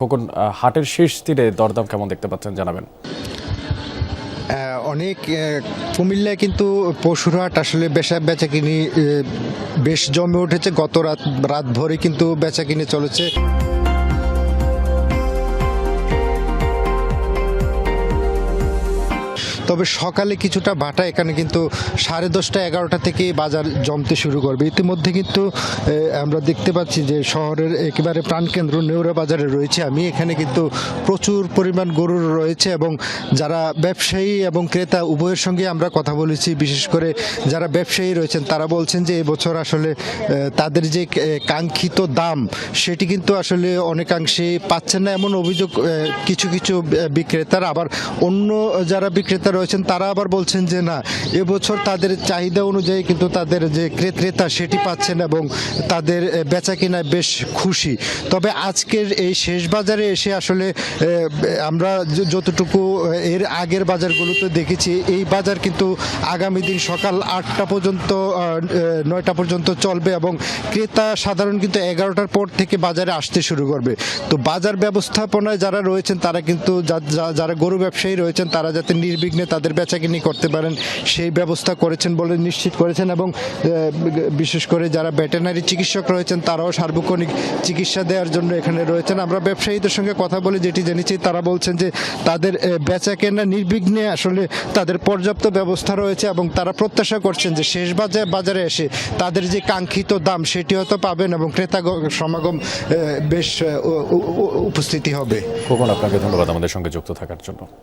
খোকন, হাটের শেষ দিনে দরদাম কেমন দেখতে পাচ্ছেন জানাবেন। অনেক কুমিল্লায় কিন্তু পশুর হাট আসলে বেচাকিনি বেশ জমে উঠেছে। গত রাত ভরে কিন্তু বেচাকিনি চলেছে। তবে সকালে কিছুটা ভাটা, এখানে কিন্তু 10:30 11টা থেকে বাজার জমতে শুরু করবে। ইতিমধ্যে কিন্তু আমরা দেখতে পাচ্ছি যে শহরের একেবারে প্রাণকেন্দ্র নেউরা বাজারে রয়েছে আমি। এখানে কিন্তু প্রচুর পরিমাণ গরু রয়েছে এবং যারা ব্যবসায়ী এবং ক্রেতা উভয়ের সঙ্গে আমরা কথা বলেছি। বিশেষ করে যারা ব্যবসায়ী রয়েছেন তারা বলছেন যে এবছর আসলে তাদের যে কাঙ্ক্ষিত দাম সেটি কিন্তু আসলে অনেকাংশে পাচ্ছেন না, এমন অভিযোগ কিছু কিছু বিক্রেতার। আবার অন্য যারা বিক্রেতা রয়েছেন তারা আবার বলছেন যে না, এবছর তাদের চাহিদা অনুযায়ী কিন্তু তাদের যে ক্রেতা সেটি পাচ্ছেন এবং তাদের বেচা কেনায় বেশ খুশি। তবে আজকের এই শেষ বাজারে এসে আসলে আমরা যতটুকু এর আগের বাজারগুলোতে দেখেছি, এই বাজার কিন্তু আগামী দিন সকাল 8টা পর্যন্ত 9টা পর্যন্ত চলবে এবং ক্রেতা সাধারণ কিন্তু 11টার পর থেকে বাজারে আসতে শুরু করবে। তো বাজার ব্যবস্থাপনায় যারা রয়েছেন তারা কিন্তু যারা গরু ব্যবসায়ী রয়েছেন তারা যাতে নির্বিঘ্নে তাদের বেচাকিনি করতে পারেন সেই ব্যবস্থা করেছেন বলে নিশ্চিত করেছেন। এবং বিশেষ করে যারা ভেটেরিনারি চিকিৎসক রয়েছেন তারাও সার্বক্ষণিক চিকিৎসা দেওয়ার জন্য এখানে রয়েছেন। আমরা ব্যবসায়ীদের সঙ্গে কথা বলে যেটি জেনেছি, তারা বলছেন যে তাদের বেচাকেনা নির্বিঘ্নে আসলে তাদের পর্যাপ্ত ব্যবস্থা রয়েছে এবং তারা প্রত্যাশা করছেন যে শেষ বাজারে এসে তাদের যে কাঙ্ক্ষিত দাম সেটি হয়তো পাবেন এবং ক্রেতা সমাগম বেশ উপস্থিতি হবে। খোকন, আপনাকে ধন্যবাদ আমাদের সঙ্গে যুক্ত থাকার জন্য।